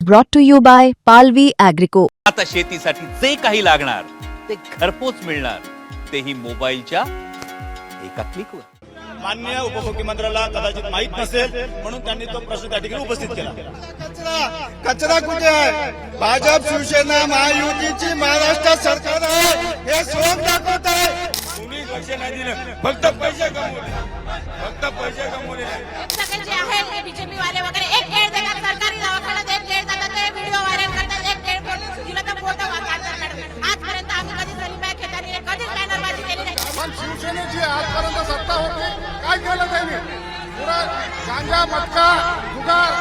brought to you by Palvi Agrico. आता शेतीसाठी जे काही लागणार ते घरपोच मिळणार, तेही मोबाईलच्या एका क्लिकवर. माननीय उपमुख्यमंत्र्याला कदाचित माहित नसेल म्हणून त्यांनी तो प्रश्न त्या ठिकाणी उपस्थित केला. कचरा कुठे आहे? भाजप शिवसेना महायुतीची महाराष्ट्र सरकार आहे हे सोंग दाखवत आहे. कोणी पैसे नाही दिले, फक्त पैसे कमवले, फक्त पैसे कमवले. सगळे जे आहेत ते बीजेपी वाले वगैरे एक खेळ देतात, सरकारी दवाखान्यात एक खेळ देतात, ते व्हिडिओ व्हायरल करतात, एक खेळ दिला तर फोटो वाचतात. आजपर्यंत आम्ही कधीच सलीमबाई खेतानी कधीच बॅनरबाजी केली नाही. पण शिवसेनेची आजपर्यंत सत्ता होती, काय केलं त्यांनी? पुरा गांजा मटका जुगार.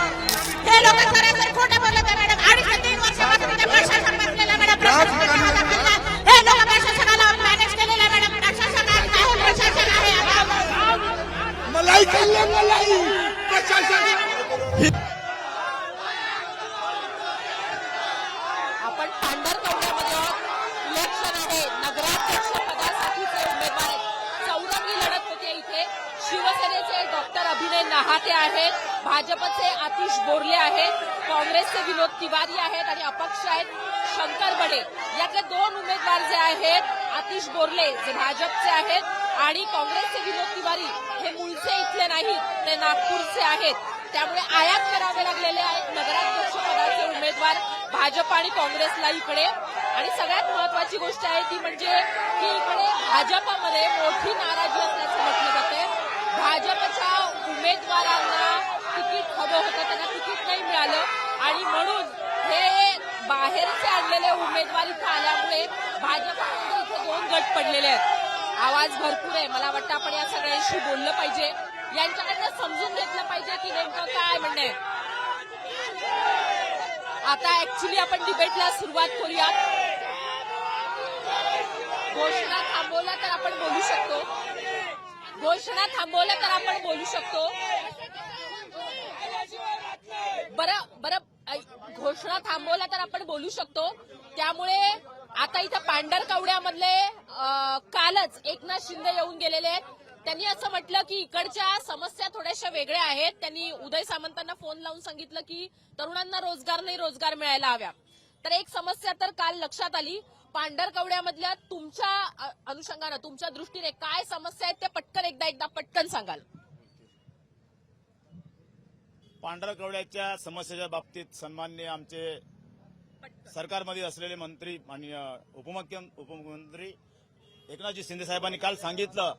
हे लोक सरासर खोटं बोलत आहे मॅडम. 2.5 वर्षापासून ते प्रशासन बसलेलं मॅडम. हे लोक प्रशासनाला मॅनेज केलेलं आहे मॅडम. प्रशासन आहे, प्रशासन आहे. मलाई खाल्ले मलाई प्रशासन. आपण पांढरकवड्यामध्ये इलेक्शन आहे. नगराध्यक्ष पदासाठीचे उमेदवार आहेत. चौरंगी लढत होते इथे. शिवसेनेचे डॉक्टर अभिनय नहाते आहेत, भाजपचे आतिश बोरले आहेत, काँग्रेसचे विनोद तिवारी आहेत आणि अपक्ष आहेत शंकर बडे. यातले 2 उमेदवार जे आहेत, आतिश बोरले जे भाजपचे आहेत आणि काँग्रेसचे विनोद तिवारी हे मूळचे इथले नाहीत, ते नागपूरचे आहेत. त्यामुळे आयात करावे लागलेले आहेत नगराध्यक्ष पदाचे उमेदवार भाजप आणि काँग्रेसला इकडे. आणि सगळ्यात महत्वाची गोष्ट आहे ती म्हणजे की इकडे भाजपमध्ये मोठी नाराजी असल्याचं म्हटलं जाते. भाजपच्या उमेदवारांना तिकीट हवं होतं, त्यांना तिकीट नाही मिळालं आणि म्हणून हे बाहेरचे आणलेले उमेदवार इथं आल्यामुळे भाजपमध्ये इथे 2 गट पडलेले आहेत. आवाज भरपूर आहे. मला वाटतं आपण या सगळ्यांशी बोललं पाहिजे, यांच्याकडनं समजून घेतलं पाहिजे की नेमकं काय म्हणणं आहे. आता ऍक्च्युली आपण डिबेटला सुरुवात करूया. घोषणा थांबवला तर आपण बोलू शकतो. घोषणा थांबवलं तर आपण बोलू शकतो. बरं घोषणा थांबवला तर आपण बोलू शकतो. त्यामुळे आता इथं पांढरकवड्यामधले कालच एकनाथ शिंदे येऊन गेलेले आहेत. त्यांनी असं म्हटलं की इकडच्या समस्या थोड्याशा वेगळ्या आहेत. त्यांनी उदय सामंतांना फोन लावून सांगितलं की तरुणांना रोजगार नाही, रोजगार मिळायला हव्या. तर एक समस्या तर काल लक्षात आली. पांढरकवड्यामधल्या तुमच्या अनुषंगानं, तुमच्या दृष्टीने काय समस्या आहेत ते पटकन एकदा पटकन सांगाल. पांढरकवड्याच्या समस्येच्या बाबतीत सन्माननीय आमचे सरकारमध्ये असलेले मंत्री आणि उपमुख्यमंत्री एकनाथजी शिंदे साहेबांनी काल सांगितलं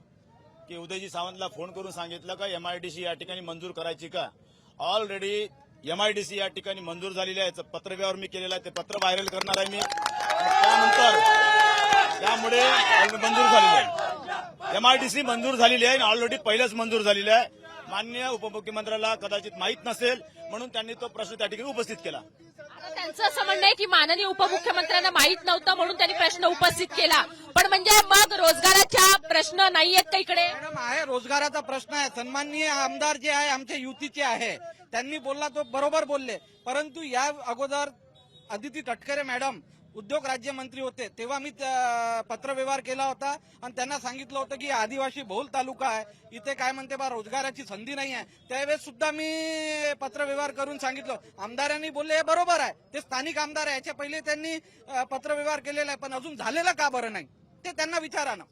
की उदयजी सावंतला फोन करून सांगितलं का एमआयडीसी या ठिकाणी मंजूर करायची का. ऑलरेडी एमआयडीसी या ठिकाणी मंजूर झालेली आहे. पत्रव्यवहार मी केलेला आहे, ते पत्र व्हायरल करणार आहे मी. त्यानंतर त्यामुळे मंजूर झालेली आहे, एमआयडीसी मंजूर झालेली आहे, ऑलरेडी पहिलेच मंजूर झालेली आहे. माननीय उपमुख्यमंत्र्याला कदाचित माहित नसेल म्हणून त्यांनी तो प्रश्न त्या ठिकाणी उपस्थित केला. त्यांचं असं म्हणणं आहे की माननीय उपमुख्यमंत्र्यांना माहित नव्हतं म्हणून त्यांनी प्रश्न उपस्थित केला. पण म्हणजे मग रोजगाराच्या प्रश्न नाहीयेत का इकडे? मॅडम आहे, रोजगाराचा प्रश्न आहे. सन्माननीय आमदार जे आहे आमच्या युतीचे आहे, त्यांनी बोलला तो बरोबर बोलले. परंतु या अगोदर अदिती तटकरे मॅडम उद्योग राज्यमंत्री होते तेव्हा मी पत्रव्यवहार केला होता आणि त्यांना सांगितलं होतं की आदिवासी बहुल तालुका आहे, इथे काय म्हणते बा रोजगाराची संधी नाही आहे. त्यावेळेस सुद्धा मी पत्रव्यवहार करून सांगितलं. आमदारांनी बोलले हे बरोबर आहे, ते स्थानिक आमदार आहे, याच्या पहिले त्यांनी पत्रव्यवहार केलेला आहे, पण अजून झालेला का बरं नाही ते त्यांना विचारा ना.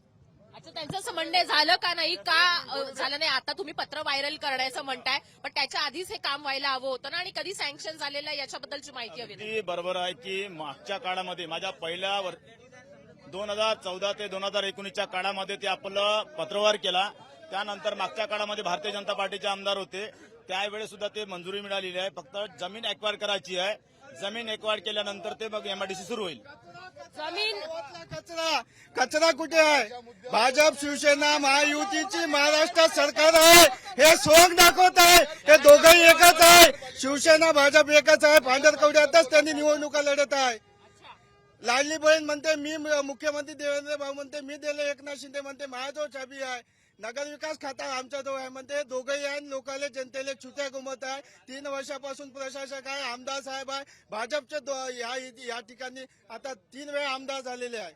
अच्छा, त्यांचं असं म्हणणं झालं का नाही, का झालं नाही. आता तुम्ही पत्र व्हायरल करण्याचं म्हणताय, पण त्याच्या आधीच हे काम व्हायला हवं होतं ना. आणि कधी सँक्शन झालेलं आहे याच्याबद्दलची माहिती हवी. ती बरोबर आहे की मागच्या काळामध्ये माझ्या पहिल्या 2014 ते 2019च्या काळामध्ये ते आपलं पत्रव्यवहार केला. त्यानंतर मागच्या काळामध्ये भारतीय जनता पार्टीचे आमदार होते, त्यावेळेस सुद्धा ते मंजुरी मिळालेली आहे. फक्त जमीन एक्वायर करायची आहे. जमीन एक्वायर केल्यानंतर ते मग एमआयडीसी सुरू होईल. जमीन कचरा कुठे आहे? भाजप शिवसेना महायुतीची महाराष्ट्र सरकार आहे हे सोंग दाखवत आहे. हे दोघंही एकच आहे. शिवसेना भाजप एकच आहे. पांढरकवड्यातच त्यांनी निवडणुका लढत आहे. लाडली बहीण म्हणते मी मुख्यमंत्री देवेंद्र भाऊ म्हणते मी दिले, एकनाथ शिंदे म्हणते माझ्याजवळ चाबी आहे. नगरविकास खाता आमच्याजवळ आहे म्हणते. दोघंही आहे, लोकांना जनतेला छुट्या घुमत आहे. 3 वर्षापासून प्रशासक आहे, आमदार साहेब आहे. भाजपचे या ठिकाणी आता 3 वेळा आमदार झालेले आहे.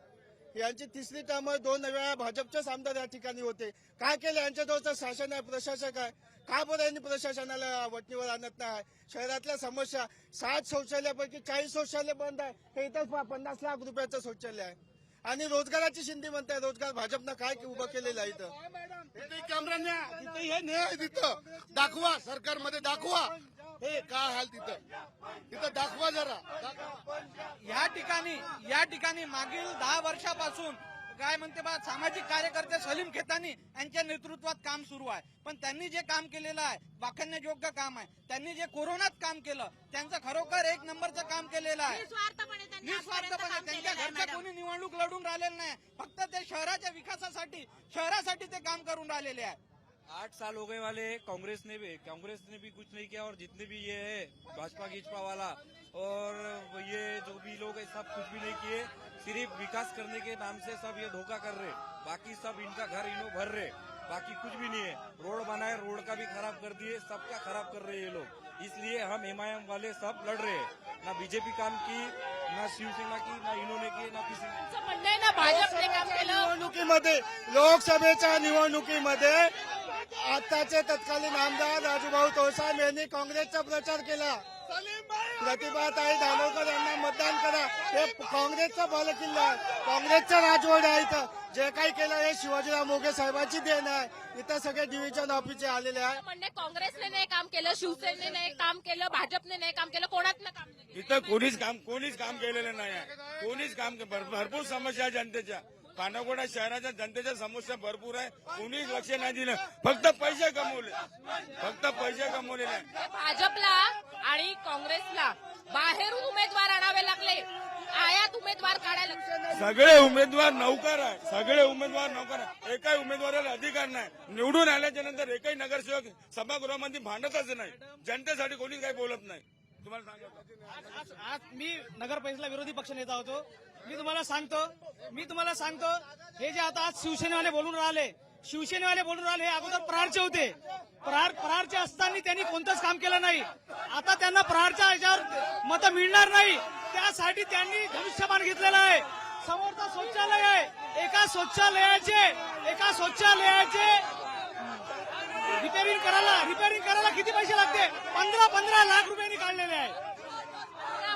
यांची 3री टर्म 2 वेळा भाजपचेच आमदार या ठिकाणी होते. काय केलं? यांच्याजवळचं शासन आहे, प्रशासक आहे. का बरं यांनी प्रशासनाला वटणीवर आणत नाही? शहरातल्या समस्या 60 शौचालयापैकी 40 शौचालय बंद आहे. हे इथं 50 लाख रुपयाचं शौचालय आहे. आणि रोजगाराची शिंदे म्हणताय. रोजगार भाजपनं काय उभं केलेलं आहे इथं? तिथे कॅमेरा न्या, तिथे हे न्याय तिथं दाखवा, सरकारमध्ये दाखवा हे काय हाल तिथं दाखवा जरा. या ठिकाणी मागील 10 वर्षापासून काय म्हणते बा सामाजिक कार्यकर्ते सलीम खेतानी यांच्या नेतृत्वात काम सुरू आहे. पण त्यांनी जे काम केलेलं आहे वाखाणण्यायोग्य काम आहे. त्यांनी जे कोरोनात काम केलं त्यांचं खरोखर एक नंबरचं काम केलेलं आहे. निस्वार्थपणे त्यांच्या घरच्या कोणी निवडणूक लढून राहिलेलं नाही. फक्त ते शहराच्या विकासासाठी शहरासाठी ते काम करून राहिलेले आहे. 8 साल हो गए वाले कांग्रेस ने भी कुछ नहीं किया और जितने भी ये है भाजपा गिचपा वाला और ये जो भी लोग है सब कुछ भी नहीं किए. सिर्फ विकास करने के नाम से सब ये धोखा कर रहे. बाकी सब इनका घर इनो भर रहे. बाकी कुछ भी नहीं है. रोड बनाए, रोड का भी खराब कर दिए. सबका खराब कर रहे ये लोग. इसलिए हम एमआईएम वाले सब लड़ रहे हैं. ना बीजेपी काम की, ना शिवसेना की, ना इन्होंने की, ना किसी असं म्हणणं आहे ना भाजपने काम केलं. निवडणुकीमध्ये लोकसभेच्या निवडणुकीमध्ये आताचे तत्कालीन आमदार राजूभाऊ तोळसाम यांनी काँग्रेसचा प्रचार केला. प्रतिभाताई धानोरकर यांना मतदान करा. हे काँग्रेसचा बालेकिल्ला आहे. काँग्रेसचा राजवाडा आहे. इथं जे काही केलं हे शिवाजीराव मोघे साहेबांची देण आहे. इथं सगळे डिव्हिजन ऑफिसचे आलेले आहे. म्हणणे काँग्रेसने नाही काम केलं, शिवसेनेने नाही काम केलं, भाजपने नाही काम केलं, कोणातनं काम नाही केलं. इथं कोणीच काम केलेलं नाही आहे. कोणीच काम भरपूर समस्या आहे जनतेच्या. पांढरकवडा शहराच्या जनतेच्या समस्या भरपूर आहे. कोणीच लक्ष नाही दिलं. फक्त पैसे कमवले नाही. भाजपला आणि काँग्रेसला बाहेरून उमेदवार आणावे लागले. आयात उमेदवार काढायला लागले. सगळे उमेदवार नौकर आहे. एकाही उमेदवाराला अधिकार नाही. निवडून आल्याच्या नंतर एकही नगरसेवक सभागृहामध्ये भांडतच नाही. जनतेसाठी कोणीच काही बोलत नाही. तुम्हाला सांगतो आज मी नगर परिषदेला विरोधी पक्ष नेता होतो. मी तुम्हाला सांगतो हे जे आता आज शिवसेनेवाले बोलून राहिले हे अगोदर प्रहारचे होते. प्रहारचे असताना त्यांनी कोणतंच काम केलं नाही. आता त्यांना प्रहारच्या ह्याच्यावर मतं मिळणार नाही. त्यासाठी त्यांनी धनुष्यबाण घेतलेलं आहे. समोरचा शौचालय आहे. एका शौचालयाचे रिपेअरिंग करायला किती पैसे लागते? 15 लाख रुपयांनी काढलेले आहे.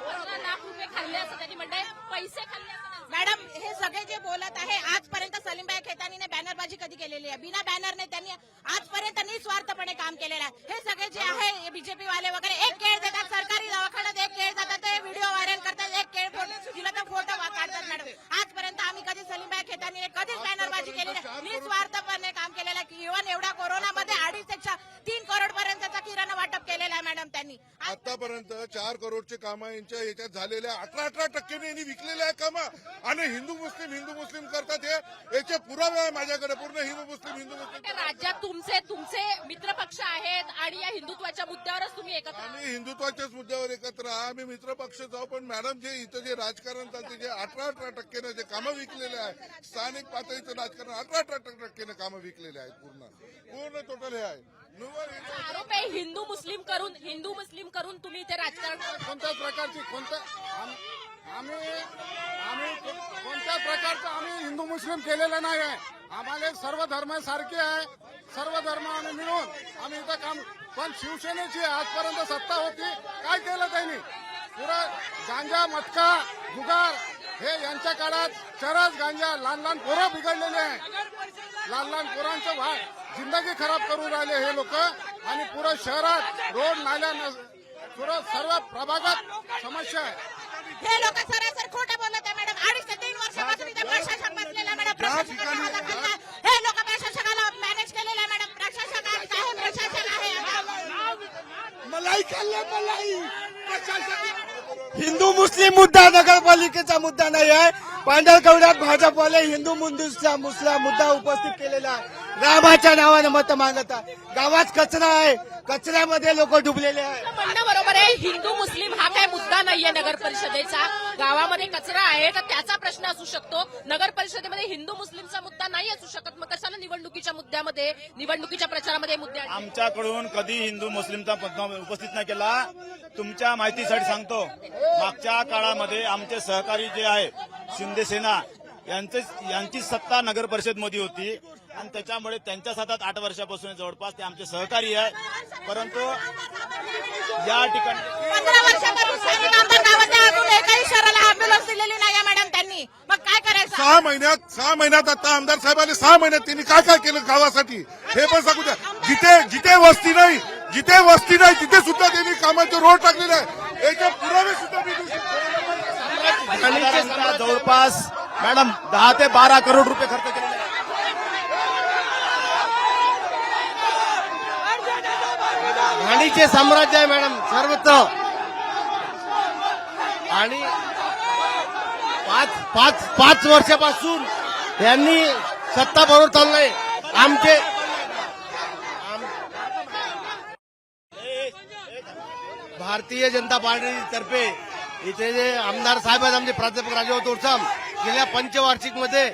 15 लाख रुपये खाल्ले असं त्यांनी म्हणताय. पैसे खाल्ले असं नाही. मॅडम हे सगळे जे बोलत आहे आजपर्यंत सलीमबाई खेतानीने बॅनरबाजी कधी केलेली आहे? बिना बॅनरने त्यांनी आजपर्यंत निस्वार्थपणे काम केलेलं आहे. हे सगळे जे आहे बीजेपी वाले वगैरे एक केळ देतात, सरकारी दवाखान्यात एक केळ जातात, ते व्हिडिओ व्हायरल करतात, एक केळ दिला तर फोटो काढतात. मॅडम आजपर्यंत आम्ही कधी सलीमबाई खेतानीने कधीच बॅनरबाजी केलेली नाही. निस्वार्थपणे काम केलेलं आहे. इव्हन एवढ्या कोरोनामध्ये 2.5 करोड पर्यंतचा किराणा वाटप केलेला आहे मॅडम त्यांनी. आतापर्यंत 4 करोडचे कामं यांच्या याच्यात झालेल्या 18% यांनी विकलेले आहे कामं. आणि हिंदू मुस्लिम करतात. हे याचे पुरावे आहे माझ्याकडे. पूर्ण हिंदू मुस्लिम राज्यात तुमचे मित्र पक्ष आहेत आणि या हिंदुत्वाच्या मुद्द्यावरच तुम्ही एकत्र आहात. आम्ही हिंदुत्वाच्याच मुद्द्यावर एकत्र आम्ही मित्र पक्ष जाऊ. पण मॅडम जे इथं जे राजकारण चालते जे 18% जे कामं विकलेले आहे, स्थानिक पातळीचं राजकारण 18% कामं विकलेले आहेत. पूर्ण टोटल हे आहे. आरोप आहे हिंदू मुस्लिम करून तुम्ही इथे राजकारण कोणत्याच प्रकारची कोणत्या प्रकारचं आम्ही हिंदू मुस्लिम केलेलं नाही आहे. आम्हाला सर्व धर्म सारखे आहे. सर्व धर्म आम्ही मिळून आम्ही इथं काम. पण शिवसेनेची आजपर्यंत सत्ता होती, काय केलं त्यांनी? पुरा गांजा, मटका, जुगार हे यांच्या काळात चरस गांजा. लहान पोरं बिघडलेले आहे. लहान पोरांचं जिंदगी खराब करून राहिले हे लोक. आणि पुरं शहरात रोड नाल्या सर्व प्रभागात समस्या आहे. हे लोक सरासर खोटं बोलत आहे मॅडम. 2.5 ते 3 वर्षापासून इथे प्रशासक बसलेला मॅडम. हे लोक प्रशासकाला मॅनेज केलेलं आहे मॅडम. प्रशासक आहे. हिंदू मुस्लिम मुद्दा नगरपालिकेचा मुद्दा नाही आहे. पांढरकवड्यात भाजपवाले हिंदू मुस्लिम मुद्दा उपस्थित केलेला आहे. रामाच्या नावानं मत मागतात. गावात कचरा आहे. कचऱ्यामध्ये लोक डुबलेले आहे. म्हणणं बरोबर आहे. हिंदू मुस्लिम हा काय मुद्दा नाहीये नगर परिषदेचा. गावामध्ये कचरा आहे तर त्याचा प्रश्न असू शकतो. नगर परिषदेमध्ये हिंदू मुस्लिमचा मुद्दा नाही असू शकत. मग कशाला निवडणुकीच्या प्रचारामध्ये मुद्दे आणले? आमच्याकडून कधी हिंदू मुस्लिमचा मुद्दा उपस्थित नाही केला. तुमच्या माहितीसाठी सांगतो, मागच्या काळामध्ये आमचे सहकारी जे आहे शिंदे सेना यांची सत्ता नगर परिषदमध्ये होती. आणि त्याच्यामुळे त्यांच्या 7-8 वर्षापासून जवळपास ते आमचे सहकारी आहे. परंतु या ठिकाणी 15 वर्षापासून स्थानिक आमदार गावात आहे, अजून एकही शहराला अँब्युलन्स दिलेली नाही मॅडम त्यांनी. मग काय करायचं? 6 महिन्यात आता आमदार साहेबांनी 6 महिन्यात त्यांनी काय काय केलं गावासाठी हे पण सांगू द्या. जिथे वस्ती नाही तिथे सुद्धा त्यांनी कामाचे रोड टाकलेले आहे. याचे पुरावे सुद्धा मी देऊ शकतो. साधारणतः जवळपास मॅडम 10 ते 12 करोड रुपये खर्च केलेले आहे. घाणीचे साम्राज्य आहे मॅडम सर्वत्र. आणि पाच वर्षापासून यांनी सत्ता बरोबर चाललंय. आमचे भारतीय जनता पार्टीतर्फे इथे जे आमदार साहेब आहेत आमचे प्राध्यापक राजेभाऊ तोरसाम, गेल्या पंचवार्षिक मध्ये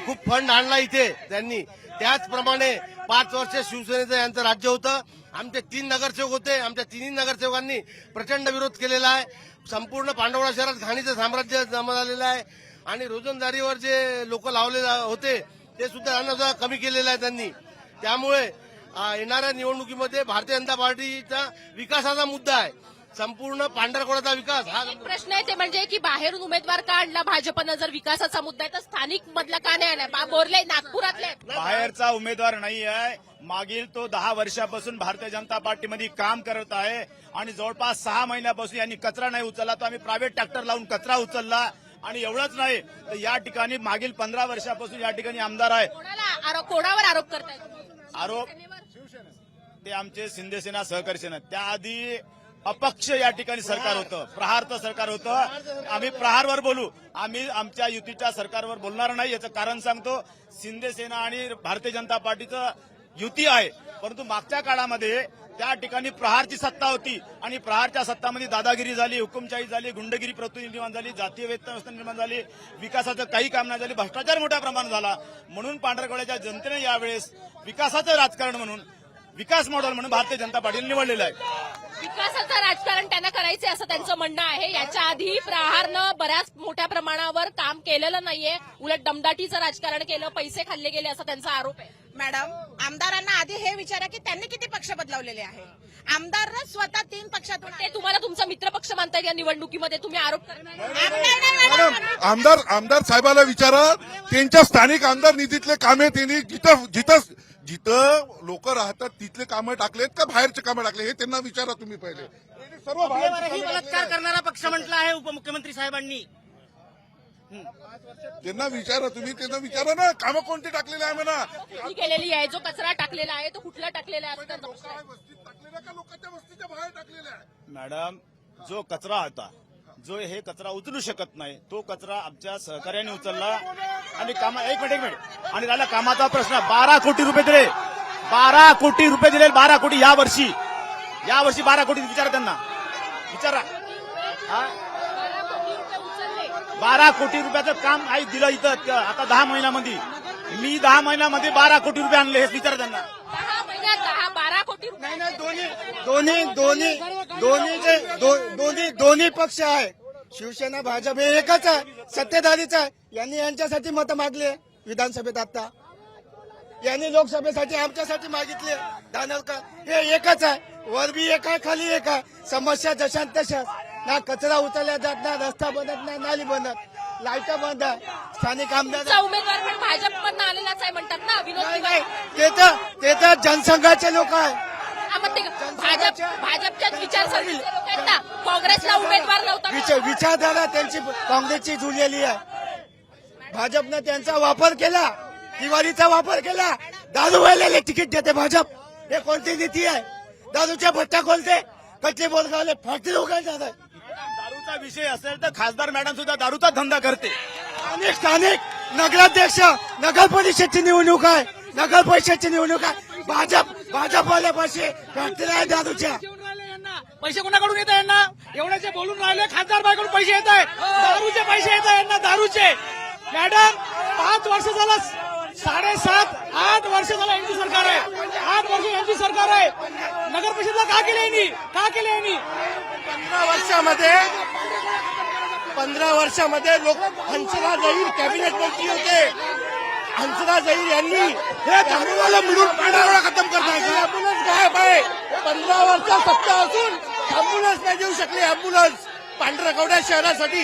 खूप फंड आणला इथे त्यांनी. त्याचप्रमाणे 5 वर्ष शिवसेनेचं यांचं राज्य होतं. आमचे 3 नगरसेवक होते. आमच्या 3 नगरसेवकांनी प्रचंड विरोध केलेला आहे. संपूर्ण पांडवडा शहरात घाणीचं साम्राज्य जमा झालेलं आहे. आणि रोजंदारीवर जे लोक लावलेले होते ते सुद्धा यांना सुद्धा कमी केलेलं आहे त्यांनी. त्यामुळे येणाऱ्या निवडणुकीमध्ये भारतीय जनता पार्टीचा विकासाचा मुद्दा आहे. संपूर्ण पांढरकवड्याचा विकास हा एक प्रश्न आहे ते म्हणजे की बाहेरून उमेदवार का आणला भाजपनं? जर विकासाचा मुद्दा आहे तर स्थानिक मधला का नाही आणला? बोरले नागपुरातले बाहेरचा उमेदवार नाही आहे. मागील तो 10 वर्षापासून भारतीय जनता पार्टीमध्ये काम करत आहे आणि जवळपास 6 महिन्यापासून यांनी कचरा नाही उचलला. तो आम्ही प्रायव्हेट ट्रॅक्टर लावून कचरा उचलला. आणि एवढंच नाही तर या ठिकाणी मागील 15 वर्षापासून या ठिकाणी आमदार आहे. कोणावर आरोप करतायत? आरोप ते आमचे शिंदेसेना सहकारी सेना. त्याआधी अपक्ष या ठिकाणी सरकार होतं, प्रहारचं सरकार होतं. आम्ही प्रहारवर बोलू, आम्ही आमच्या युतीच्या सरकारवर बोलणार नाही. याचं कारण सांगतो. शिंदेसेना आणि भारतीय जनता पार्टीचं युती आहे, परंतु मागच्या काळामध्ये त्या ठिकाणी प्रहारची सत्ता होती आणि प्रहारच्या सत्तामध्ये दादागिरी झाली, हुकुमशाही झाली, गुंडगिरी प्रवृत्ती निर्माण झाली, जातीय व्यवस्था निर्माण झाली, विकासाचं काही काम नाही झाली, भ्रष्टाचार मोठ्या प्रमाणात झाला. म्हणून पांढरकवड्याच्या जनतेने यावेळेस विकासाचं राजकारण म्हणून, विकास मॉडेल म्हणून भारतीय जनता पार्टीने निवडलेलं आहे. विकासाचं राजकारण त्यांना करायचंय असं त्यांचं म्हणणं आहे. याच्या आधी प्रहारनं बऱ्याच मोठ्या प्रमाणावर काम केलेलं नाहीये, उलट दमदाटीचं राजकारण केलं, पैसे खाल्ले गेले असा त्यांचा आरोप आहे. मॅडम, आमदारांना आधी हे विचारा की त्यांनी किती पक्ष बदलावलेले आहे. आमदार स्वतः 3 पक्षातून ते तुम्हाला तुमचा मित्रपक्ष मानतायत या निवडणुकीमध्ये, तुम्ही आरोप करताय. मॅडम आमदार साहेबाला विचारा. त्यांच्या स्थानिक आमदार निधीतले कामे त्यांनी जिथं लोक राहतात तिथले कामं टाकलेत का बाहेरचे कामं टाकले हे त्यांना विचारा तुम्ही पहिले. सर्व बलात्कार करणारा पक्ष म्हटला आहे उपमुख्यमंत्री साहेबांनी. त्यांना विचारा तुम्ही, त्यांना विचारा ना कामं कोणती टाकलेली आहे म्हणा. किती केलेली आहे? जो कचरा टाकलेला आहे तो कुठला टाकलेला आहे? वस्तीत टाकलेला का लोकांच्या वस्तीच्या बाहेर टाकलेला आहे? मॅडम, जो कचरा होता, जो हे कचरा उचलू शकत नाही तो कचरा आमच्या सहकार्याने उचलला. आणि एक मिनिट आणि राहिला कामाचा प्रश्न. 12 कोटी रुपये दिले, 12 कोटी रुपये दिले, 12 कोटी यावर्षी 12 कोटी विचारा त्यांना, विचारा. 12 कोटी रुपयाचं काम आई दिलं इथं आता 10 महिन्यामध्ये. मी 10 महिन्यामध्ये 12 कोटी रुपये आणले, हेच विचारा त्यांना. 10 महिन्यात 12 कोटी रुपये. दोन्ही पक्ष आहे. शिवसेना भाजप हे एकच आहे, सत्तेधारीच आहे. यांनी यांच्यासाठी मतं मागले विधानसभेत, आता यांनी लोकसभेसाठी आमच्यासाठी मागितले. दानलकर हे एकच आहे, वर बी एक आहे खाली एक आहे. समस्या जशा तशाच. ना कचरा उचलला जात, ना रस्ता बनत, ना नाली बनत, लाईट बंद आहे. स्थानिक आमदार उमेदवार पण भाजपमधनं आलेलाच आहे म्हणतात ना विनोद नाही, ते तर जनसंघाचे लोक आहे. भाजपच्याच विचारसरणीचे लोक आहेत ना. काँग्रेसला उमेदवार नव्हता. विचारधारा त्यांची काँग्रेसची जुळलेली आहे. भाजपनं त्यांचा वापर केला, दिवाळीचा वापर केला. दारूवाल्याला तिकीट देते भाजप. हे कोणती नीती आहे? दारूच्या भट्ट्या खोलते, कच्चे बोलगावले फॅक्टरी उघडतात. दारूचा विषय असेल तर खासदार मॅडम सुद्धा दारूचा धंदा करते. स्थानिक नगराध्यक्ष, नगर परिषदची निवडणूक आहे, नगर परिषदची निवडणूक आहे. भाजपवाल्यापाशी फॅक्टरी आहे दारूच्या. पैसे कोणाकडून येत आहे यांना? एवढे जे बोलून राहिले खासदार बाईकडून पैसे येत आहे, दारूचे पैसे येत आहे यांना, दारूचे. मॅडम, 5 वर्ष झालं, 7.5-8 वर्ष झालं यांची सरकार आहे. 8 वर्ष यांची सरकार आहे. नगर परिषदला का केलं यांनी? 15 वर्षामध्ये लोक हंसराज अहिर कॅबिनेट मंत्री होते. हंसराज अहिर यांनी हे दारूवाला मिळून पांढरा खतम करताय. अँब्युलन्स गायब आहे. 15 वर्ष सत्ता असून अँब्युलन्स नाही देऊ शकले. अँब्युलन्स पांढरकवडा शहरासाठी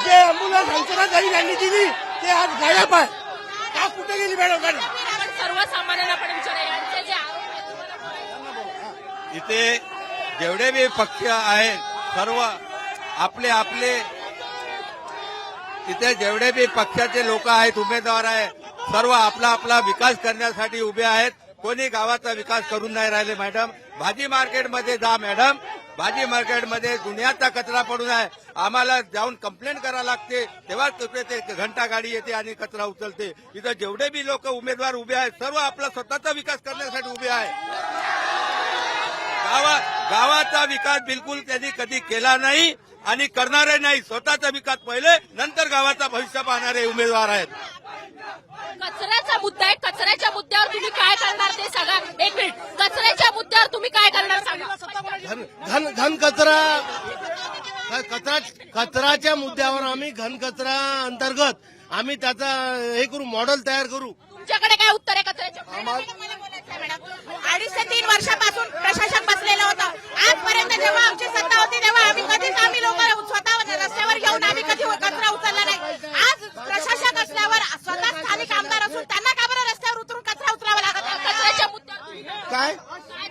जे अँब्युलन्स हंसराज अहिर यांनी दिली ते आज गायब आहे. का कुठे गेली मॅडम? सर्वसामान्यांना पण विचारा यांचे जे आरोप आहेत तुम्हाला इथे जेवढे बी पक्ष आहेत सर्व आपले आपले इथे जेवढे बी पक्षाचे लोक आहेत उमेदवार आहेत सर्व आपला आपला विकास करण्यासाठी उभे आहेत. कोणी गावाचा विकास करून नाही राहिले. मॅडम भाजी मार्केटमध्ये जा मॅडम. भाजी मार्केटमध्ये दुनियाचा कचरा पडून आहे. आम्हाला जाऊन कंप्लेंट करावं लागते तेव्हाच तिथे ते घंटा गाडी येते आणि कचरा उचलते. इथं जेवढे बी लोक उमेदवार उभे आहेत सर्व आपला स्वतःचा विकास करण्यासाठी उभे आहेत. गावाचा विकास बिलकुल त्यांनी कधी केला नाही आणि करणारे नाही. स्वतःचा विकास पहिले नंतर गावाचा भविष्य पाहणारे उमेदवार आहेत. कचऱ्याचा मुद्दा आहे. कचऱ्याच्या मुद्द्यावर तुम्ही काय करणार ते सांगा. एक मिनिट. कचऱ्याच्या मुद्द्यावर तुम्ही काय करणार सांगा. घन कचराच्या मुद्द्यावर आम्ही घन कचरा अंतर्गत आम्ही त्याचा हे करू, मॉडेल तयार करू. तुमच्याकडे काय उत्तर आहे कचऱ्याच्या? मला बोलायचं आहे मॅडम. 2.5 ते 3 वर्षापासून प्रशासक बसलेलं होतं. आजपर्यंत जेव्हा आमची सत्ता होती तेव्हा आम्ही लोक स्वतः रस्त्यावर येऊन आम्ही कधी कचरा उचलला नाही. आज प्रशासक असल्यावर स्वतः स्थानिक आमदार असून त्यांना का बरं रस्त्यावर उतरून कचरा उचलावा लागत आहे? कचऱ्याच्या मुद्द्यावर काय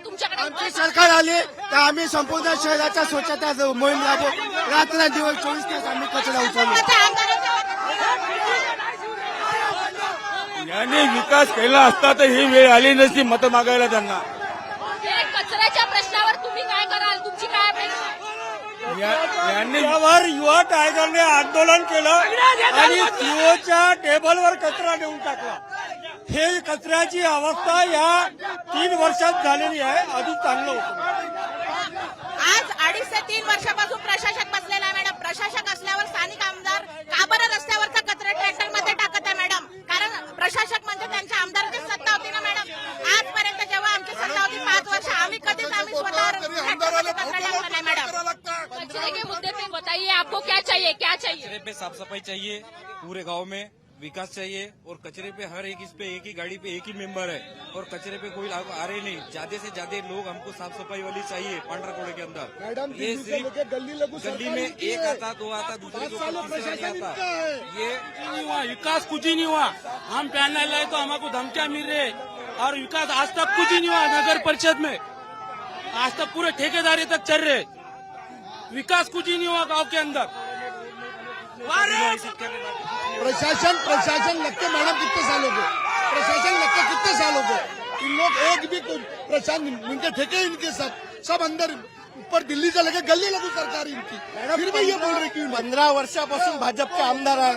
तुमच्याकडे आमची सरकार आली तर आम्ही संपूर्ण शहराच्या स्वच्छता मोहीम राबवू. रात्र दिवस 24 तास आम्ही कचरा उचलू. यांनी विकास केला असता तर ही वेळ आली नसती मतं मागायला त्यांना. कचऱ्याच्या प्रश्नावर तुम्ही काय कराल? तुमची काय अपेक्षा आहे? यांनी यावर युवा टायगरने आंदोलन केलं आणि सीओच्या टेबलवर कचरा नेऊन टाकला. हे कचऱ्याची अवस्था या 3 वर्षात झालेली आहे. अजून चांगलं होतं. आज 2.5 ते 3 वर्षापासून प्रशासक बसलेला आहे मॅडम. प्रशासक असल्यावर स्थानिक आमदार का बरं रस्त्यावरचा कचरा ट्रॅक्टरमध्ये टाकत आहे मॅडम? कारण प्रशासक म्हणजे त्यांच्या आमदाराची सत्ता होती ना मॅडम. आजपर्यंत जेव्हा आमची सत्ता होती 5 वर्ष आम्ही स्वतःवर ट्रॅक्टरमध्ये कचरा टाकला नाही मॅडम. कचरे के मुद्दे पे बताइए, आपको क्या चाहिए? क्या चाहिए? कचरे पे साफ सफाई चाहिए पूरे गांव में, विकास चाहिए और कचरे पे हर एक इस पे एक ही गाड़ी पे एक ही मेंबर है और कचरे पे कोई आ रहे नहीं. ज्यादा से ज्यादा लोग हमको साफ सफाई वाली चाहिए पांड्राकोड़े के अंदर. ये सिर्फ गली में एक आता 2 आता दूसरे को नहीं आता. ये नहीं हुआ, विकास कुछ ही नहीं हुआ. हम पैनल लाए तो हमको धमकियां मिल रही है और विकास आज तक कुछ ही नहीं हुआ. नगर परिषद में आज तक पूरे ठेकेदारी तक चल रहे. विकास कुछ ही नहीं हुआ गांव के अंदर. प्रशासन लगते मैडम कितने साल हो गए? प्रशासन लगते कितने साल हो गए? इन लोग एक भी प्रशासन इनके ठेके इनके सब अंदर ऊपर दिल्ली से लगे गली लगू सरकार इनकी. फिर भी ये बोल रहे की 15 वर्षापासून भाजपचे आमदार आहे.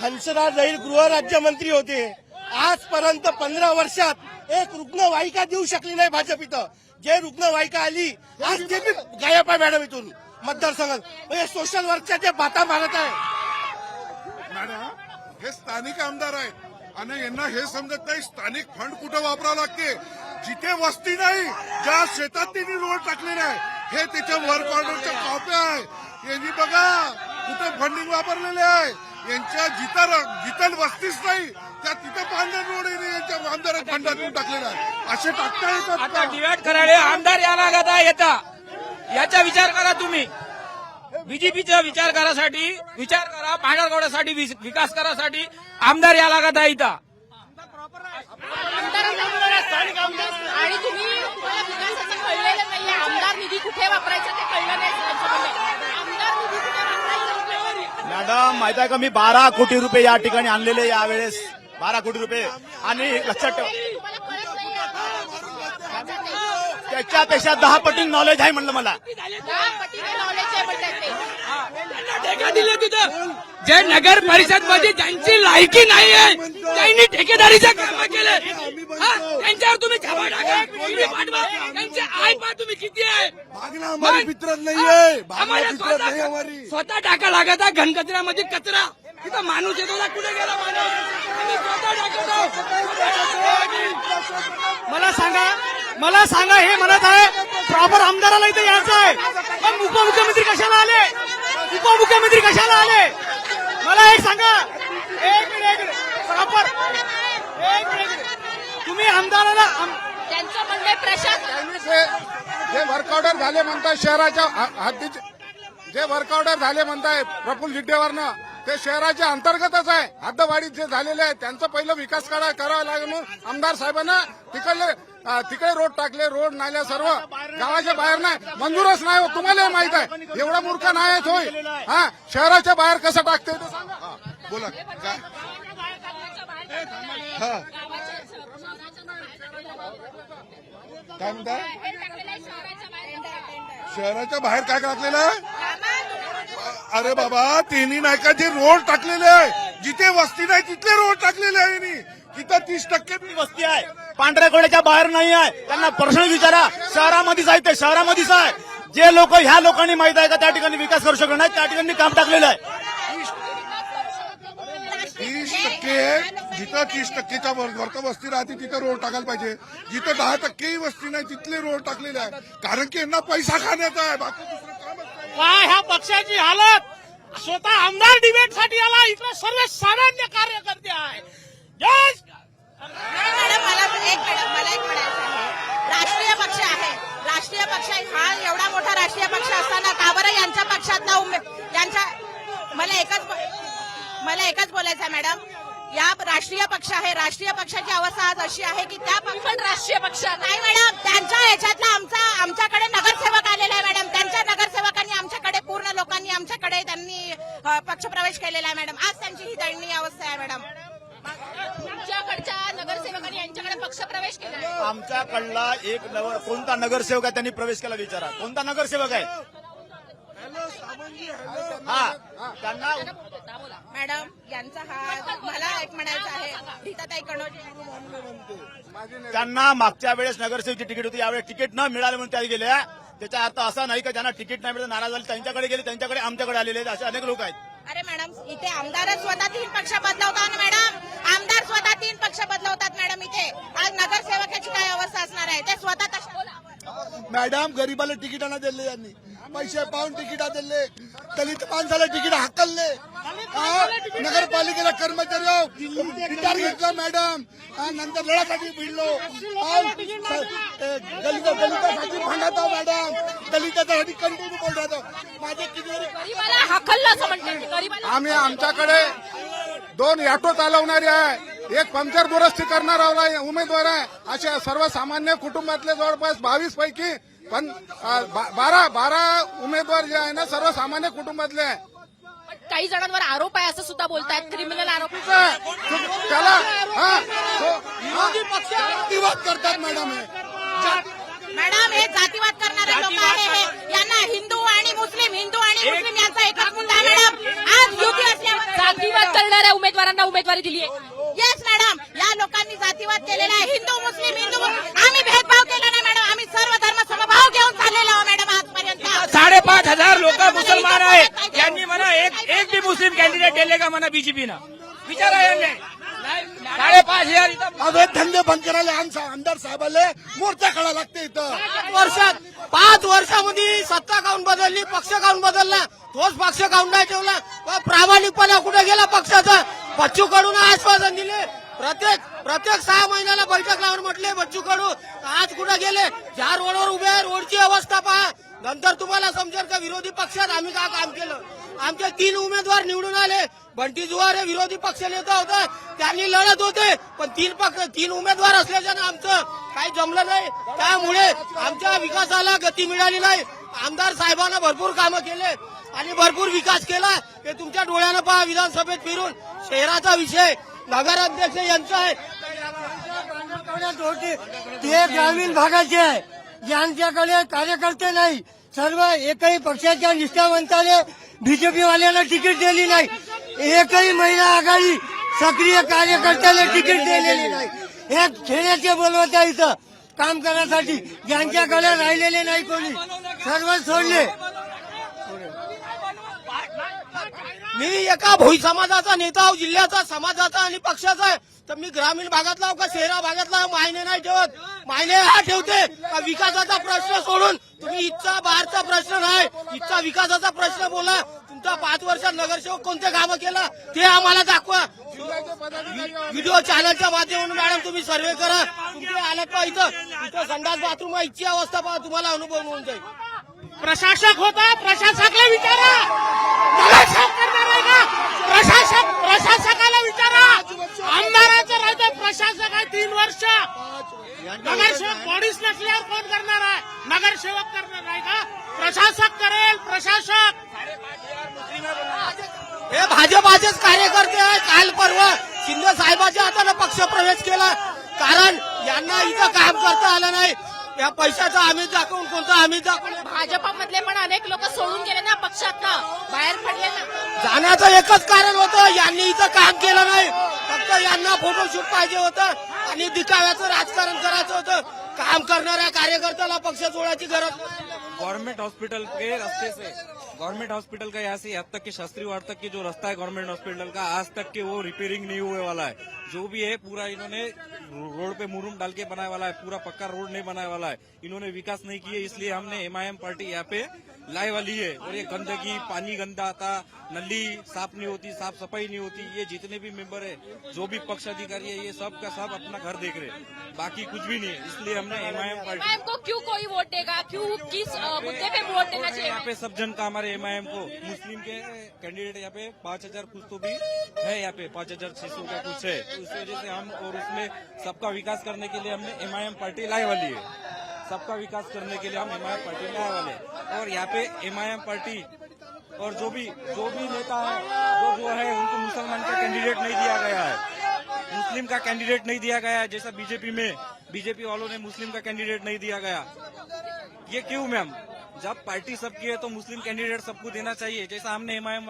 हंसराज अहिर गृहराज्यमंत्री होते. आजपर्यंत 15 वर्षात एक रुग्णवाहिका देऊ शकली नाही भाजप इथं. जे रुग्णवाहिका आली आज ते बी गायब आहे मॅडम इथून मतदारसंघात. म्हणजे सोशल वर्कच्या जे बाता मारत आहे. मॅडम हे स्थानिक आमदार आहेत आणि यांना हे समजत नाही स्थानिक फंड कुठं वापरावं लागते. जिथे वस्ती नाही ज्या शेतात त्यांनी रोड टाकलेले आहे हे त्याच्या वर्क ऑर्डरच्या कॉप्या आहे. यांनी बघा कुठे फंडिंग वापरलेले आहे. यांच्या जिथं वस्तीच नाही त्या तिथं पांढरे रोड यांच्या आमदार फंडातून टाकलेला आहे. असे टाकता येतात. आता डिवाइड करायला आमदार यायला लागता येता. याचा विचार करा तुम्ही. बीजेपीचा विचार करा पांढरकवड्यासाठी विकास करासाठी आमदार या लागत आहे इथं. आणि तुम्हाला विकासाचं कळलेलं नाहीये. आमदार निधी कुठे वापरायचा ते कळलं नाही. आमदार निधी कुठे वापरायचा? मॅडम माहित आहे का मी 12 कोटी रुपये या ठिकाणी आणलेले यावेळेस. 12 कोटी रुपये. आणि लक्षात ठेवा त्याच्यापेक्षा 10 पटीने नॉलेज आहे म्हणलं मला. 10 पटीने नॉलेज आहे म्हणतात ते. ठेका दिले तिथं जे नगर परिषद मध्ये ज्यांची लायकी नाही आहे त्यांनी ठेकेदारीचे काम केले. त्यांच्यावर तुम्ही छापा टाका. तुम्ही पाठवा. त्यांचे आय पा तुम्ही किती आहे. हमारी फितरत नहीं है. आम्हाला फितरत नहीं हमारी. स्वतः टाका लागत आहे. घनकचऱ्यामध्ये कचरा तिथं माणूस येतो ना. कुठे गेला माणूस? आम्ही स्वतः टाकतो. मला सांगा हे म्हणत आहे प्रॉपर आमदाराला इथे यायचं आहे. पण उपमुख्यमंत्री कशाला आले? मला एक सांगा. एक मिनिट प्रॉपर तुम्ही आमदाराला त्यांचं म्हणणं आहे प्रशासन त्यांनी जे वर्क ऑर्डर झाले म्हणताय शहराच्या हद्दीचे, जे वर्क ऑर्डर झाले म्हणताय प्रफुल्ल जिड्डेवरनं, ते शहराच्या अंतर्गतच आहे. हद्दवाढीत जे झालेले आहे त्यांचा पहिलं विकास करावा लागेल म्हणून आमदार साहेबांना तिकडे रोड टाकले, रोड नाल्या सर्व गावाच्या बाहेर नाही, मंजूरच नाही हो. तुम्हाला माहित आहे, एवढा मूर्ख नाही आहेत होय. हा, शहराच्या बाहेर कसं टाकते ते सांगा. बोला काय काय म्हणता? शहराच्या बाहेर काय टाकलेलं आहे? अरे बाबा, त्यांनी नाही का जे रोड टाकलेले आहे, जिथे वस्ती नाही तिथले रोड टाकलेले आहे यांनी. तिथं 30% वस्ती आहे, पांढऱ्या कवड्याच्या बाहेर नाही आहे. त्यांना प्रश्न विचारा, शहरामध्येच आहे, ते शहरामध्येच आहे. जे लोक ह्या लोकांनी माहित आहे का त्या ठिकाणी विकास करू शकत नाही, त्या ठिकाणी काम टाकलेलं आहे. 30% जिथं 30%च्या वरती वस्ती राहते तिथं रोड टाकायला पाहिजे. जिथं 10% वस्ती नाही तिथले रोड टाकलेले आहे. कारण की यांना पैसा खाण्याचा आहे, बाकी दुसरं कामच नाही. काय ह्या पक्षाची हालत. स्वतः आमदार डिबेटसाठी आला, इकडे सर्व सामान्य कार्यकर्ते आहे. मला एक म्हणायचं आहे, राष्ट्रीय पक्ष आहे, राष्ट्रीय पक्ष हा एवढा मोठा राष्ट्रीय पक्ष असताना का बरं यांच्या पक्षातला मला एकच बोलायचं आहे मॅडम, या राष्ट्रीय पक्ष आहे, राष्ट्रीय पक्षाची अवस्था आज अशी आहे की त्या पण राष्ट्रीय पक्ष नाही मॅडम, त्यांच्या ह्याच्यातला आमच्याकडे नगरसेवक आलेला आहे मॅडम. त्यांच्या नगरसेवकांनी आमच्याकडे, पूर्ण लोकांनी आमच्याकडे त्यांनी पक्षप्रवेश केलेला आहे मॅडम. आज त्यांची ही दयनीय अवस्था आहे मॅडम. तुमच्याकडच्या नगरसेवकांनी यांच्याकडे पक्षप्रवेश केला. आमच्याकडला कोणता नगरसेवक आहे त्यांनी प्रवेश केला विचारा, कोणता नगरसेवक आहे? हा, त्यांना मॅडम यांचा हा मला एक म्हणायचं आहे, रीताताई कनोजे त्यांना मागच्या वेळेस नगरसेवकची तिकीट होती, यावेळेस तिकीट न मिळाले म्हणून त्या गेल्या. त्याचा अर्थ असा नाही का ज्यांना तिकीट नाही मिळालं नाराज झाले त्यांच्याकडे गेले, त्यांच्याकडे आमच्याकडे आलेले आहेत, असे अनेक लोक आहेत. अरे मॅडम, इथे आमदारच स्वतः 3 पक्ष बदलवतात ना मॅडम, आमदार स्वतः 3 पक्ष बदलवतात मॅडम. इथे आज नगरसेवकाची काय अवस्था असणार आहे ते स्वतः मॅडम, गरीबाला तिकिटांना दिले, यांनी पैसे पाहून तिकिटा दिले, दलित माणसाला तिकीट हाकलले, नगरपालिकेला कर्मचारी विचार घेतला मॅडम. नंतर लढ्यासाठी भिडलो, दलितासाठी भांडत मॅडम, दलितासाठी कंटिन्यू बोलत राहतो. माझे किती गरीबाला हाकललं असं म्हणतात. गरीबाला आम्ही आमच्याकडे 2 ऑटो चालवणारे आहे, एक पंक्चर दुरुस्ती करणारा उमेदवार आहे. अशा सर्वसामान्य कुटुंबातले जवळपास 22 पैकी 12 उमेदवार जे आहे ना सर्वसामान्य कुटुंबातले आहे. काही जणांवर आरोप आहे असं सुद्धा बोलतायत, क्रिमिनल आरोप. त्याला विरोधी पक्ष जातीवाद करतात मॅडम. मॅडम हे जातीवाद करणारे लोक आहे, यांना हिंदू आणि मुस्लिम यांचा एकच मुद्दा आहे मॅडम. आज युती असल्यावर जातीवाद करणाऱ्या उमेदवारांना उमेदवारी दिली आहे. येस मॅडम, या लोकांनी जातीवाद केलेला आहे. हिंदू मुस्लिम आम्ही भेदभाव केला नाही मॅडम, आम्ही सर्व धर्म समभाव घेऊन चाललेलो आहोत मॅडम आजपर्यंत. 5,500 लोक मुसलमान आहेत, यांनी म्हणा एक भी मुस्लिम कॅन्डिडेट दिले का म्हणा बीजेपीनं, विचारा यांनी. 5,500 इथं अवैध धंदे बंद करायला आमदार साहेबाला मोर्चा काढायला लागते इथं. 5 वर्षामध्ये सत्ता काऊन बदलली, पक्ष काऊन बदलला, तोच पक्ष काऊन नाही ठेवला. प्रामाणिकपणा कुठे गेला पक्षाचा? बच्चू कडून आश्वासन दिले, प्रत्येक 6 महिन्याला बैठक लावून म्हटले बच्चू कडू, आज कुठे गेले? ज्या रोडवर उभे आहे रोडची अवस्था पहा, नंतर तुम्हाला समजेल का विरोधी पक्षात आम्ही का काम केलं. आमचे 3 उमेदवार निवडून आले. बंटी जुवार हे विरोधी पक्ष नेता होता, त्यांनी लढत होते, पण 3 उमेदवार असल्याच्यानं आमचं काही जमलं नाही. त्यामुळे आमच्या विकासाला गती मिळाली नाही. आमदार साहेबांना भरपूर कामं केले आणि भरपूर विकास केला, हे तुमच्या डोळ्यानं पहा. विधानसभेत फिरून शहराचा विषय नगराध्यक्ष यांचा आहे, ते ग्रामीण भागाचे आहे, यांच्याकडे कार्यकर्ते नाही. सर्व एकही पक्षाच्या निष्ठावंताने बीजेपी वाल्याला तिकीट दिली नाही. एकही महिला आघाडी सक्रिय कार्यकर्त्याला तिकीट दिलेली नाही. हे खेड्याचे बोलवत आहे इथं काम करण्यासाठी, ज्यांच्याकडे राहिलेले नाही कोणी, सर्व सोडले. मी एका भोई समाजाचा नेता आहो, जिल्ह्याचा, समाजाचा आणि पक्षाचा आहे. तर मी ग्रामीण भागातला का शहरा भागातला मायने नाही ठेवत. मायने हा ठेवते का विकासाचा प्रश्न सोडून तुम्ही इथचा बाहेरचा प्रश्न नाही, इथचा विकासाचा प्रश्न बोला. तुमचा 5 वर्षात नगरसेवक कोणते कामं केलं ते आम्हाला दाखवा. व्हिडिओ चॅनलच्या माध्यमातून मॅडम तुम्ही सर्वे करा. तुमचे आलं का इथं संडास बाथरूम इतकी अवस्था पहा, तुम्हाला अनुभव होऊन जाईल. प्रशासक होता, प्रशासकाला विचारा. नगरसेवक करणार आहे का? प्रशासकाला विचारा. आमदाराचं राहतं, प्रशासक आहे 3 वर्ष. नगरसेवक बॉडीच नसल्यावर कोण करणार आहे? नगरसेवक करणार आहे का? प्रशासक करेल, प्रशासक. हे भाजपाचेच कार्यकर्ते आहेत. काल परवा शिंदे साहेबांच्या हाताने पक्ष प्रवेश केला, कारण यांना इथं काम करता आलं नाही. या पैशाचा आम्ही दाखवून कोणता आम्ही दाखवून भाजपामधले पण अनेक लोक सोडून गेले ना, पक्षातनं बाहेर पडले ना. जाण्याचं एकच कारण होतं, यांनी इथं काम केलं नाही. फक्त यांना फोटोशूट पाहिजे होतं आणि दिखाव्याचं राजकारण करायचं होतं. काम करणाऱ्या कार्यकर्त्याला पक्ष सोडायची गरज नाही. गवर्नमेंट हॉस्पिटल के रास्ते से, गवर्नमेंट हॉस्पिटल का यहाँ से यहाँ तक के शास्त्री वार्ड तक की जो रास्ता है गवर्नमेंट हॉस्पिटल का, आज तक के वो रिपेयरिंग नहीं हुए वाला है. जो भी है पूरा इन्होंने रोड पे मुरुम डाल के बनाने वाला है, पूरा पक्का रोड नहीं बनाने वाला है. इन्होंने विकास नहीं किए, इसलिए हमने MIM पार्टी यहाँ पे लाए वाली है. और ये गंदगी, पानी गंदा आता, नली साफ नहीं होती, साफ सफाई नहीं होती. ये जितने भी मेंबर है, जो भी पक्ष अधिकारी है, ये सब का सब अपना घर देख रहे, बाकी कुछ भी नहीं है. इसलिए हमने MIM पार्टी. MIM को क्यों कोई वोट देगा? क्यों, किस मुद्दे पे वोट देना चाहिए? यहाँ पे सब जन का हमारे MIM को, मुस्लिम के कैंडिडेट यहाँ पे 5,000 कुछ तो भी है, यहाँ पे 5,600 का कुछ है. तो इस वजह से हम, और उसमें सबका विकास करने के लिए हमने MIM पार्टी लाए वाली है. सबका विकास करने के लिए हम MIM पार्टी लाए वाले हैं. और यहाँ पे MIM पार्टी और जो भी नेता है, जो है उनको मुसलमान का कैंडिडेट नहीं दिया गया है, मुस्लिम का कैंडिडेट नहीं दिया गया है. जैसा बीजेपी में बीजेपी वालों ने मुस्लिम का कैंडिडेट नहीं दिया गया. ये क्यों मैम? जब पार्टी सबकी है तो मुस्लिम कैंडिडेट सबको देना चाहिए. जैसा हमने MIM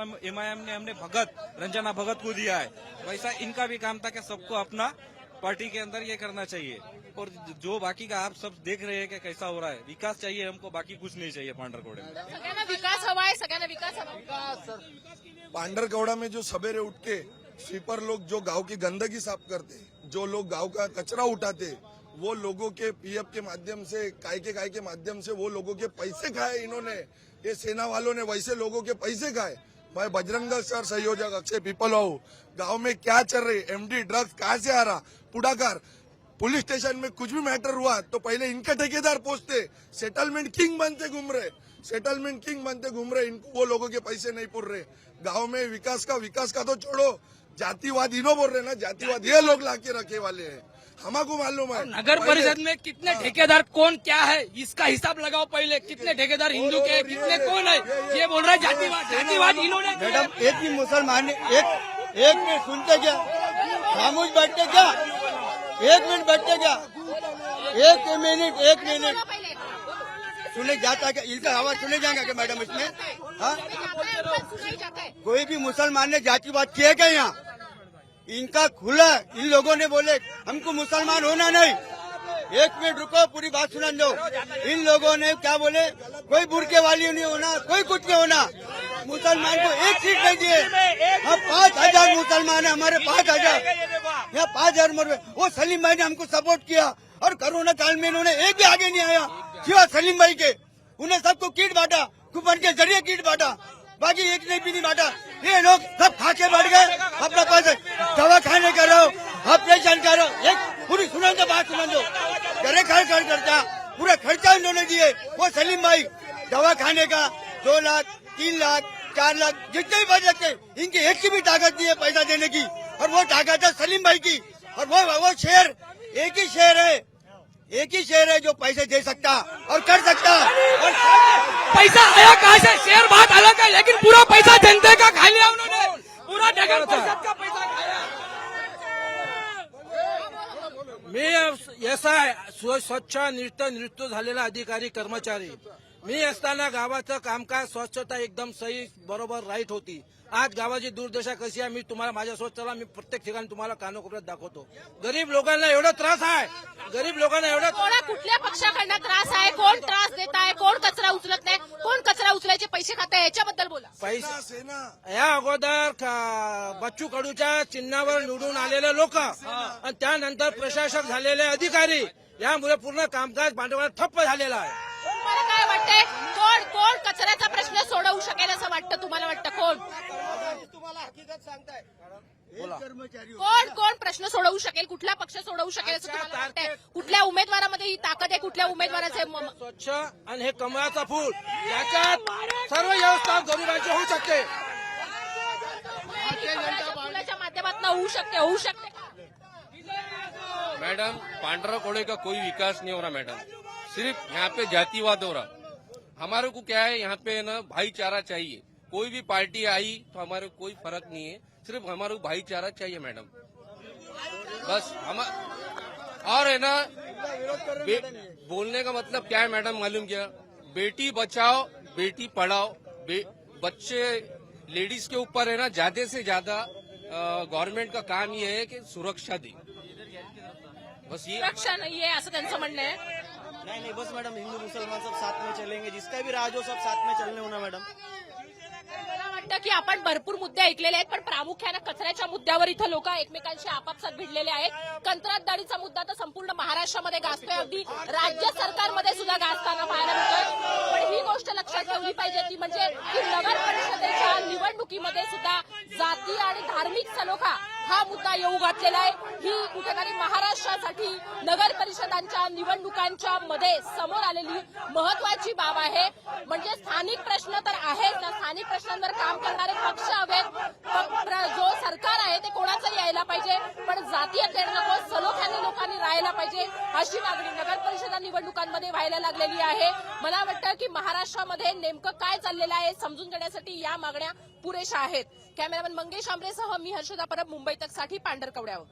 ने हमने रंजना भगत को दिया है, वैसा इनका भी काम था कि सबको अपना पार्टी के अंदर ये करना चाहिए. और जो बाकी का आप सब देख रहे हैं कि कैसा हो रहा है. विकास चाहिए हमको, बाकी कुछ नहीं चाहिए पांडरकौड़े में. सगळ्यांना विकास हवा आहे, सगळ्यांना विकास हवा. पांडरकौड़ा में जो सवेरे उठ के स्वीपर लोग जो गांव की गंदगी साफ करते, जो लोग गांव का कचरा उठाते, वो लोगों के PF के माध्यम से, काय के माध्यम से वो लोगों के पैसे खाए इन्होंने. ये सेना वालों ने वैसे लोगों के पैसे खाए. मैं बजरंग दल सर संयोजक अक्षय पीपलवाऊ, गांव में क्या चल रही, MD ड्रग्स कहाँ से आ रहा, पुडाकार. पुलिस स्टेशन में कुछ भी मैटर हुआ तो पहले इनके ठेकेदार पहुंचते, सेटलमेंट किंग बनते घूम रहे, इनको वो लोगों के पैसे नहीं पुर रहे. गांव में विकास का तो छोड़ो, जातिवाद इन्हों बोल रहे ना, जातिवाद ये लोग लाके रखे वाले हैं. हमको मालूम है. नगर परिषद में कितने ठेकेदार कौन क्या है, इसका हिसाब लगाओ पहले. कितने ठेकेदार हिंदू के, कितने कौन है? ये बोल रहा है जातिवाद इन्होंने. मैडम एक ही मुसलमान एक मिनट सुनते क्या, खामोश बैठते क्या, 1 मिनट बैठते क्या, एक मिनट सुने जाता क्या? इनका आवाज सुने जाएगा क्या मैडम इसमें? हाँ, कोई भी मुसलमान ने जातिवाद किया क्या यहाँ? इनका खुला, इन लोगों ने बोले हमको मुसलमान होना नहीं. 1 मिनट रुको, पूरी बात सुना दो. इन लोगों ने क्या बोले, कोई बुरके वाली नहीं होना, कोई कुछ नहीं होना. मुसलमान को 1 सीट नहीं दिए. हम 5,000 मुसलमान है, हमारे 5,000 यहाँ 5,000 मर. वो सलीम भाई ने हमको सपोर्ट किया, और कोरोना काल में इन्होंने एक भी आगे नहीं आया सिवा सलीम भाई के. उन्हें सबको किट बांटा, कूपन के जरिए किट बांटा, बाकी एक नहीं भी नहीं बांटा. ये लोग सब खा के बैठ गए. अपना पैसे दवा खाने करो, ऑपरेशन करो. एक पूरी सुना दो, बात सुना दो. घरे खर्चा पूरा खर्चा इन्होंने दिए. वो सलीम भाई दवा खाने का 2 लाख 3 लाख 4 लाख जितने भी बच सकते, इनकी एक की भी ताकत नहीं है पैसा देने की. और वो ताकत है सलीम भाई की. और वो शेर एक ही शेर है जो पैसे दे सकता और कर सकता. और पैसा आया कहाँ से? शेयर बात अलग है, लेकिन पूरा पैसा जनता का खा लिया उन्होंने. पूरा नगर परिषद का पैसा खाया. मी असा स्वच्छ निवृत्त झालेला अधिकारी कर्मचारी. मी असताना गावाचं कामकाज स्वच्छता एकदम सही बरोबर राईट होती. आज गावाची दुर्दशा कशी आहे मी तुम्हाला माझ्यासोबत चला, मी प्रत्येक ठिकाणी तुम्हाला कानोकोपऱ्यात दाखवतो. गरीब लोकांना एवढा त्रास आहे, कोणा कुठल्या पक्षाकडनं त्रास आहे, कोण त्रास देत आहे, कोण कचरा उचलत नाही, कोण कचरा उचलायचे पैसे खात आहे, याच्याबद्दल बोला. पैसा या अगोदर बच्चू कडूच्या चिन्हावर निवडून आलेले लोक आणि त्यानंतर प्रशासक झालेले अधिकारी, यामुळे पूर्ण कामकाज भांडवल ठप्प झालेला आहे. तुम्हाला काय वाटतंय कोण कोण कचऱ्याचा प्रश्न सोडवू शकेल असं वाटतं तुम्हाला? वाटतं कोण तुम्हाला हकीकत सांगताय कोण कोण प्रश्न सोडवू शकेल? कुठला पक्ष सोडवू शकेल असं तुम्हाला वाटतंय? कुठल्या उमेदवारामध्ये ही ताकद आहे? कुठल्या उमेदवाराचे स्वच्छ आणि हे कमळाचं फूल याच्यात सर्व व्यवस्था गरिबांची होऊ शकते. फुलाच्या माध्यमातून होऊ शकते. मैडम पांड्रा कोड़े का कोई विकास नहीं हो रहा मैडम, सिर्फ यहाँ पे जातिवाद हो रहा. हमारे को क्या है यहाँ पे ना भाईचारा चाहिए. कोई भी पार्टी आई तो हमारे को कोई फर्क नहीं है, सिर्फ हमारे को भाईचारा चाहिए मैडम, बस. हम और है ना बोलने का मतलब क्या है मैडम मालूम क्या? बेटी बचाओ बेटी पढ़ाओ. बच्चे लेडीज के ऊपर है ना ज्यादा से ज्यादा गवर्नमेंट का काम ये है कि सुरक्षा दे, बस ये. सुरक्षा नाहीये असं त्यांचं म्हणणं आहे. नहीं बस मैडम, हिंदू मुसलमान सब साथ में चलेंगे, जिसका भी राज हो सब साथ में चलने होना मैडम. मला वाटतं की आपण भरपूर मुद्दे ऐकलेले आहेत, पण प्रामुख्यानं कचऱ्याच्या मुद्द्यावर इथं लोक एकमेकांशी आपापसात भिडलेले आहेत. कंत्राटदारीचा मुद्दा तर संपूर्ण महाराष्ट्रामध्ये गाजतोय, अगदी राज्य सरकारमध्ये सुद्धा गाजताना पाहायला मिळतोय. पण ही गोष्ट लक्षात ठेवली पाहिजे ती म्हणजे की नगर परिषदेच्या निवडणुकीमध्ये सुद्धा जाती आणि धार्मिक सलोखा हा मुद्दा येऊ घातलेला आहे. ही कुठेतरी महाराष्ट्रासाठी नगर परिषदांच्या निवडणुकांच्या मध्ये समोर आलेली महत्वाची बाब आहे. म्हणजे स्थानिक प्रश्न तर आहेत ना, स्थानिक प्रश्नांवर काम करणारे पक्ष हवेत. जो सरकार आहे ते कोणाचं यायला पाहिजे, पण जातीय तेढ नको, सलोख्याने लोकांनी राहायला पाहिजे अशी मागणी नगर परिषदा निवडणुकांमध्ये व्हायला लागलेली आहे. मला वाटतं की महाराष्ट्रामध्ये नेमकं काय चाललेलं आहे समजून घेण्यासाठी या मागण्या पुरेशा आहेत. कॅमेरामन मंगेश आंबरेसह मी हर्षदा परब, मुंबई तक साठी पांढरकवड्यावर.